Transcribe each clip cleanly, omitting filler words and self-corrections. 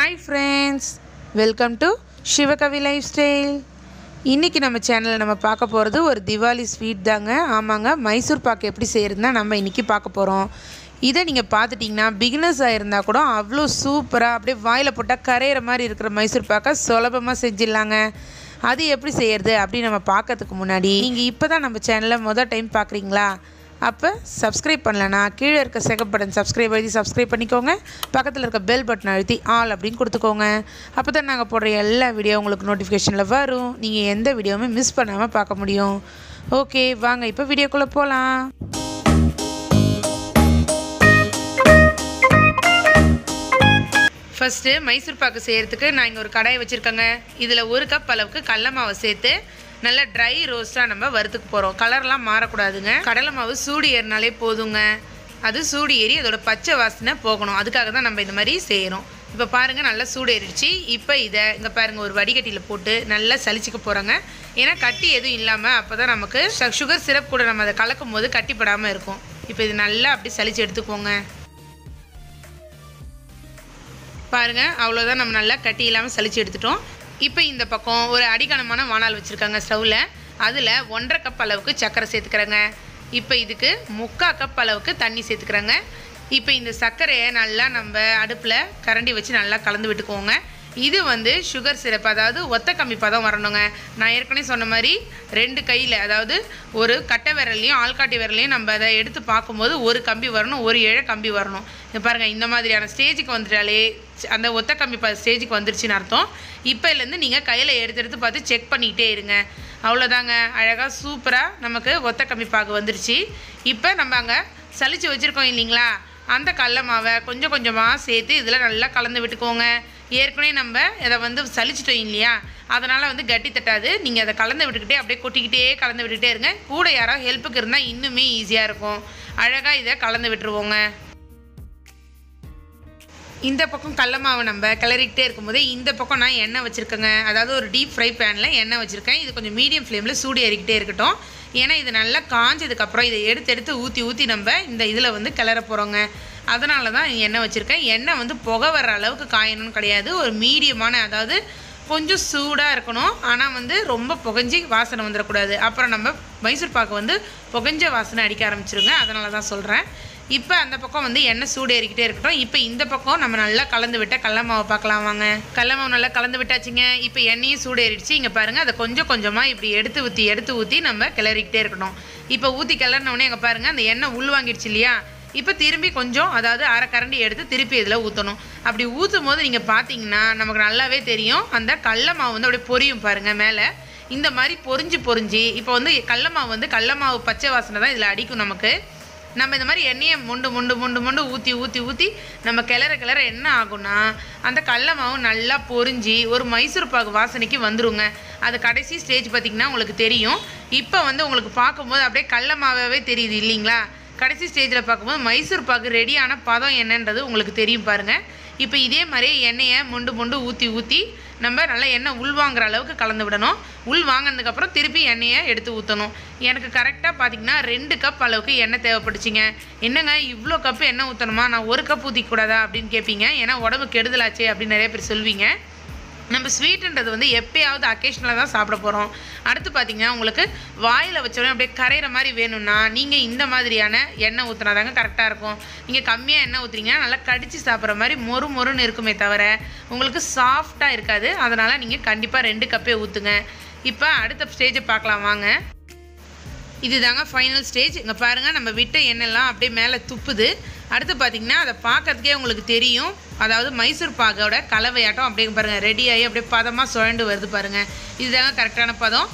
Hi friends, welcome to Shivakavi Lifestyle. இன்னைக்கு நம்ம சேனல்ல நம்ம பார்க்க போறது ஒரு திவாலி ஸ்வீட் தாங்க. ஆமாங்க, மைசூர் பாக்கு எப்படி செய்யறதுன்னா நம்ம இன்னைக்கு பார்க்க போறோம். இத நீங்க பார்த்துட்டீங்கன்னா பிகினர்ஸா இருந்தா கூட அவ்ளோ சூப்பரா அப்படியே வாயில போட்டா கரையற மாதிரி இருக்கிற மைசூர் பாக்க சுலபமா செஞ்சிடலாங்க. அது எப்படி செய்யறது அப்படி நம்ம பார்க்கிறதுக்கு முன்னாடி நீங்க இப்பதான் நம்ம சேனலை முதல் டைம் பார்க்குறீங்களா? அப்போ சப்ஸ்கிரைப் பண்ணலனா கீழே இருக்க செகண்ட் பட்டன் சப்ஸ்கிரைப் எழுதி சப்ஸ்கிரைப் பண்ணிக்கோங்க. பக்கத்தில் இருக்க பெல் பட்டன் அழுத்தி ஆல் அப்படின்னு கொடுத்துக்கோங்க. அப்போ தான் நாங்கள் போடுற எல்லா வீடியோ உங்களுக்கு நோட்டிஃபிகேஷனில் வரும். நீங்கள் எந்த வீடியோவுமே மிஸ் பண்ணாமல் பார்க்க முடியும். ஓகே, வாங்க இப்போ வீடியோக்குள்ளே போகலாம். ஃபஸ்ட்டு மைசூர் பாக்கு செய்கிறதுக்கு நான் இங்கே ஒரு கடாயை வச்சுருக்கேங்க. இதில் 1 கப் அளவுக்கு கடலை மாவை சேர்த்து நல்லா ட்ரை ரோஸ்ட்டாக நம்ம வறுத்துக்க போகிறோம். கலர்லாம் மாறக்கூடாதுங்க. கடலை மாவு சூடு ஏறினாலே போதுங்க. அது சூடு ஏறி அதோட பச்சை வாசனை போகணும். அதுக்காக தான் நம்ம இந்த மாதிரி செய்கிறோம். இப்போ பாருங்கள், நல்லா சூடு ஏறிடுச்சு. இப்போ இதை இங்கே பாருங்கள், ஒரு வடிகட்டியில் போட்டு நல்லா சலிச்சிக்க போகிறோங்க. ஏன்னா கட்டி எதுவும் இல்லாமல் அப்போ தான் நமக்கு சுகர் சிரப் கூட நம்ம அதை கலக்கும் போது கட்டிப்படாமல் இருக்கும். இப்போ இது நல்லா அப்படி சலிச்சு எடுத்துக்கோங்க. பாருங்கள், அவ்வளோதான், நம்ம நல்லா கட்டி இல்லாமல் சலிச்சு எடுத்துட்டோம். இப்போ இந்த பக்கம் ஒரு அடிக்கனமான வாணல் வச்சுருக்காங்க ஸ்டவ்வில். அதில் 1.5 கப் அளவுக்கு சர்க்கரை சேர்த்துக்கிறேங்க. இப்போ இதுக்கு 3/4 கப் அளவுக்கு தண்ணி சேர்த்துக்கிறேங்க. இப்போ இந்த சர்க்கரையை நல்லா நம்ம அடுப்பில் கரண்டி வச்சு நல்லா கலந்து விட்டுக்குவோங்க. இது சுகர் சிரப், அதாவது ஒத்த கம்பி பதம் வரணுங்க. நான் ஏற்கனவே சொன்ன மாதிரி 2 கையில், அதாவது ஒரு கட்டை விரலையும் ஆள்காட்டி விரலையும் நம்ம அதை எடுத்து பார்க்கும்போது ஒரு கம்பி வரணும், ஒரு இழை கம்பி வரணும். இப்போ பாருங்கள், இந்த மாதிரியான ஸ்டேஜுக்கு வந்துட்டாலே அந்த ஒத்த கம்பி ஸ்டேஜுக்கு வந்துருச்சுன்னு அர்த்தம். இப்போலேருந்து நீங்கள் கையில் எடுத்து பார்த்து செக் பண்ணிக்கிட்டே இருங்க. அவ்வளோதாங்க, அழகாக சூப்பராக நமக்கு ஒத்த கம்பி பாகு வந்துருச்சு. இப்போ நம்ம அங்கே சலிச்சு வச்சுருக்கோம் இல்லைங்களா, அந்த கடல மாவை கொஞ்சம் கொஞ்சமாக சேர்த்து இதில் நல்லா கலந்து விட்டுக்கோங்க. ஏற்கனவே நம்ம இதை சலிச்சிட்டோம் இல்லையா, அதனால் கட்டி தட்டாது. நீங்கள் அதை கலந்து விட்டுக்கிட்டே அப்படியே கொட்டிக்கிட்டே கலந்து விட்டுக்கிட்டே இருங்க. கூட யாராவது ஹெல்ப்புக்கு இருந்தால் இன்னுமே ஈஸியாக இருக்கும். அழகாக இதை கலந்து விட்டுருவோங்க. இந்த பக்கம் கடல மாவை நம்ம கிளறிக்கிட்டே இருக்கும்போதே இந்த பக்கம் நான் எண்ணெய் வச்சுருக்கேங்க. அதாவது ஒரு டீப் ஃப்ரை பேனில் எண்ணெய் வச்சுருக்கேன். இது கொஞ்சம் மீடியம் ஃப்ளேமில் சூடு ஏறிக்கிட்டே இருக்கட்டும். ஏன்னா இது நல்லா காஞ்சதுக்கப்புறம் இதை எடுத்து ஊற்றி நம்ம இந்த இதில் கிளற போகிறோங்க. அதனால தான் எண்ணெய் வச்சுருக்கேன். எண்ணெய் புகை வர்ற அளவுக்கு காயணும்னு கிடையாது. ஒரு மீடியமான, அதாவது கொஞ்சம் சூடாக இருக்கணும். ஆனால் ரொம்ப புகஞ்சி வாசனை வந்துடக்கூடாது. அப்புறம் நம்ம மைசூர் பாக்கு புகஞ்ச வாசனை அடிக்க ஆரம்பிச்சிருங்க. அதனால தான் சொல்கிறேன். இப்போ அந்த பக்கம் எண்ணெய் சூடு ஏறிக்கிட்டே இருக்கட்டும். இப்போ இந்த பக்கம் நம்ம நல்லா கலந்து விட்ட கடல மாவை பார்க்கலாம் வாங்க. கடல மாவு நல்லா கலந்து விட்டாச்சுங்க. இப்போ எண்ணெயும் சூடு ஏறிடுச்சு. இங்கே பாருங்கள், அதை கொஞ்சம் கொஞ்சமாக இப்படி எடுத்து ஊற்றி நம்ம கிளறிக்கிட்டே இருக்கணும். இப்போ ஊற்றி கிளறினோடனே இங்கே பாருங்கள், அந்த எண்ணெய் உள்வாங்கிடுச்சு இல்லையா. இப்போ திரும்பி கொஞ்சம், அதாவது அரை கரண்டி எடுத்து திருப்பி இதில் ஊற்றணும். அப்படி ஊற்றும் போது நீங்கள் பார்த்தீங்கன்னா நமக்கு நல்லாவே தெரியும், அந்த கடல மாவு அப்படியே பொரியும் பாருங்கள் மேலே. இந்த மாதிரி பொரிஞ்சு இப்போ கடல மாவு பச்சை வாசனை தான் இதில் அடிக்கும் நமக்கு. நம்ம இந்த மாதிரி எண்ணெயை மொண்டு ஊற்றி நம்ம கிளற என்ன ஆகும்னா, அந்த கடல மாவு நல்லா பொரிஞ்சு ஒரு மைசூர் பாகு வாசனைக்கு வந்துருங்க. அது கடைசி ஸ்டேஜ் பார்த்திங்கன்னா உங்களுக்கு தெரியும். இப்போ உங்களுக்கு பார்க்கும்போது அப்படியே கடல மாவே தெரியுது இல்லைங்களா. கடைசி ஸ்டேஜில் பார்க்கும்போது மைசூர் பாகு ரெடியான பதம் என்னன்றது உங்களுக்கு தெரியும் பாருங்கள். இப்போ இதே மாதிரி எண்ணெயை மொண்டு ஊற்றி நம்ம நல்லா எண்ணெய் உள்வாங்கிற அளவுக்கு கலந்து விடணும். உள் வாங்கினதுக்கப்புறம் திருப்பி எண்ணெயை எடுத்து ஊற்றணும். எனக்கு கரெக்டாக பார்த்திங்கன்னா 2 கப் அளவுக்கு எண்ணெய் தேவைப்பட்டுச்சிங்க. என்னங்க இவ்வளோ கப்பு எண்ணெய் ஊற்றணுமா, நான் 1 கப் ஊற்றிக்கூடாதா அப்படின்னு கேட்பீங்க. ஏன்னா உடம்பு கெடுதலாச்சே அப்படின்னு நிறைய பேர் சொல்வீங்க. நம்ம ஸ்வீட்டுன்றது எப்பயாவது அக்கேஷனலாக தான் சாப்பிட போகிறோம். அடுத்து பார்த்திங்கன்னா உங்களுக்கு வாயில் வச்சோடனே அப்படியே கரையிற மாதிரி வேணும்னா நீங்கள் இந்த மாதிரியான எண்ணெய் ஊற்றினாதாங்க கரெக்டாக இருக்கும். நீங்கள் கம்மியாக எண்ணெய் ஊற்றுறீங்கன்னா நல்லா கடித்து சாப்பிட்ற மாதிரி மொறுன்னு இருக்குமே தவிர உங்களுக்கு சாஃப்டாக இருக்காது. அதனால் நீங்கள் கண்டிப்பாக 2 கப்பே ஊற்றுங்க. இப்போ அடுத்த ஸ்டேஜை பார்க்கலாம் வாங்க. இதுதாங்க ஃபைனல் ஸ்டேஜ். இங்கே பாருங்கள், நம்ம விட்ட எண்ணெய்லாம் அப்படியே மேலே துப்புது. அடுத்து பார்த்திங்கன்னா அதை பார்க்கறதுக்கே உங்களுக்கு தெரியும், அதாவது மைசூர் பாகோட கலவையாட்டம் அப்படியே பாருங்கள் ரெடியாகி அப்படியே பதமாக சுழண்டு வருது பாருங்கள். இதுதாங்க கரெக்டான பதம்.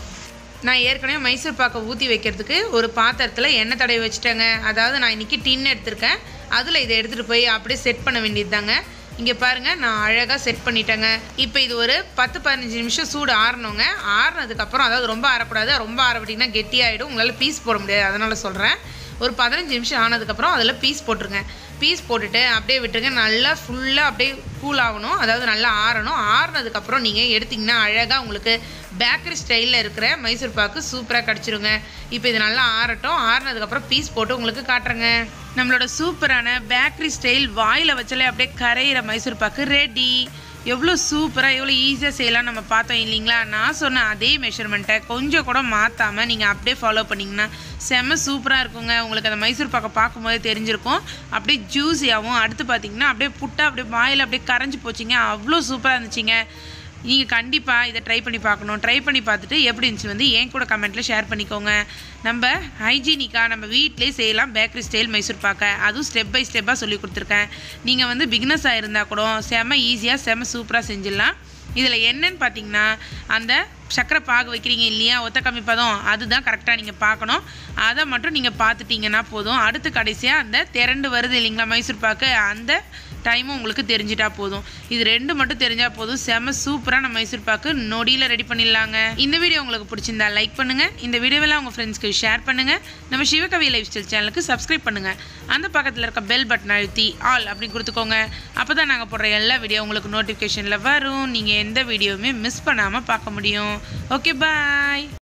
நான் ஏற்கனவே மைசூர் பாக்கை ஊற்றி வைக்கிறதுக்கு ஒரு பாத்திரத்தில் எண்ணெய் தடவி வச்சுட்டேங்க. அதாவது நான் இன்றைக்கி டின் எடுத்திருக்கேன். அதில் இதை எடுத்துகிட்டு போய் அப்படியே செட் பண்ண வேண்டியது தாங்க. இங்கே பாருங்கள், நான் அழகாக செட் பண்ணிட்டேங்க. இப்போ இது ஒரு 10-15 நிமிஷம் சூடு ஆறணுங்க. ஆறுனதுக்கப்புறம், அதாவது ரொம்ப ஆறக்கூடாது, ரொம்ப ஆறப்பட்டிங்கன்னா கெட்டியாகிடும், உங்களால் பீஸ் போட முடியாது. அதனால் சொல்கிறேன், ஒரு 15 நிமிஷம் ஆனதுக்கப்புறம் அதில் பீஸ் போட்டுருங்க. பீஸ் போட்டுட்டு அப்படியே விட்டுருங்க. நல்லா ஃபுல்லாக அப்படியே கூல் ஆகணும், அதாவது நல்லா ஆறணும். ஆறுனதுக்கப்புறம் நீங்கள் எடுத்திங்கன்னா அழகாக உங்களுக்கு பேக்கரி ஸ்டைலில் இருக்கிற மைசூர் பாக்கு சூப்பராக கிடச்சிருங்க. இப்போ இது நல்லா ஆறட்டும். ஆறுனதுக்கப்புறம் பீஸ் போட்டு உங்களுக்கு காட்டுறேங்க. நம்மளோட சூப்பரான பேக்கரி ஸ்டைல் வாயில் வச்சாலே அப்படியே கரையிற மைசூர் பாக்கு ரெடி. எவ்வளோ சூப்பராக எவ்வளோ ஈஸியாக செய்யலாம் நம்ம பார்த்தோம் இல்லைங்களா? நான் சொன்ன அதே மெஷர்மெண்ட்டை கொஞ்சம் கூட மாற்றாமல் நீங்கள் அப்படியே ஃபாலோ பண்ணிங்கன்னா செம்ம சூப்பராக இருக்குங்க. உங்களுக்கு அந்த மைசூர் பாக்கை பார்க்கும்போதே தெரிஞ்சிருக்கும். அப்படியே ஜூஸியாகவும் அடுத்து பார்த்திங்கன்னா அப்படியே புட்டா அப்படியே வாயில் அப்படியே கரைஞ்சி போச்சிங்க. அவ்வளோ சூப்பராக இருந்துச்சுங்க. நீங்கள் கண்டிப்பாக இதை ட்ரை பண்ணி பார்க்கணும். ட்ரை பண்ணி பார்த்துட்டு எப்படி இருந்துச்சு என் கூட கமெண்ட்டில் ஷேர் பண்ணிக்கோங்க. நம்ம ஹைஜீனிக்காக நம்ம வீட்டிலே செய்யலாம் பேக்கரி ஸ்டைல் மைசூர் பாக்கை. அதுவும் ஸ்டெப் பை ஸ்டெப்பாக சொல்லி கொடுத்துருக்கேன். நீங்கள் பிகினஸாக இருந்தால் கூட செம்ம ஈஸியாக செம்ம சூப்பராக செஞ்சிடலாம். இதில் என்னன்னு பார்த்தீங்கன்னா அந்த சக்கரை பாகு வைக்கிறீங்க இல்லையா, ஒத்த கம்மி பதம், அதுதான் கரெக்டாக நீங்கள் பார்க்கணும். அதை மட்டும் நீங்கள் பார்த்துட்டிங்கன்னா போதும். அடுத்து கடைசியாக அந்த திரண்டு வருது இல்லைங்களா மைசூர் பாக்கு, அந்த டைமும் உங்களுக்கு தெரிஞ்சிட்டா போதும். இது 2 மட்டும் தெரிஞ்சால் போதும். செம்ம சூப்பராக நம்ம மைசூர் பாக்கு நொடியில் ரெடி பண்ணிடலாங்க. இந்த வீடியோ உங்களுக்கு பிடிச்சிருந்தா லைக் பண்ணுங்கள். இந்த வீடியோவெல்லாம் உங்கள் ஃப்ரெண்ட்ஸ்க்கு ஷேர் பண்ணுங்கள். நம்ம சிவகவி லைஃப் ஸ்டைல் சேனலுக்கு சப்ஸ்கிரைப் பண்ணுங்கள். அந்த பக்கத்தில் இருக்க பெல் பட்டன் அழுத்தி ஆல் அப்படின்னு கொடுத்துக்கோங்க. அப்போ தான் நாங்கள் போடுற எல்லா வீடியோ உங்களுக்கு நோட்டிஃபிகேஷனில் வரும். நீங்கள் எந்த வீடியோவுமே மிஸ் பண்ணாமல் பார்க்க முடியும். ஓகே, பாய்.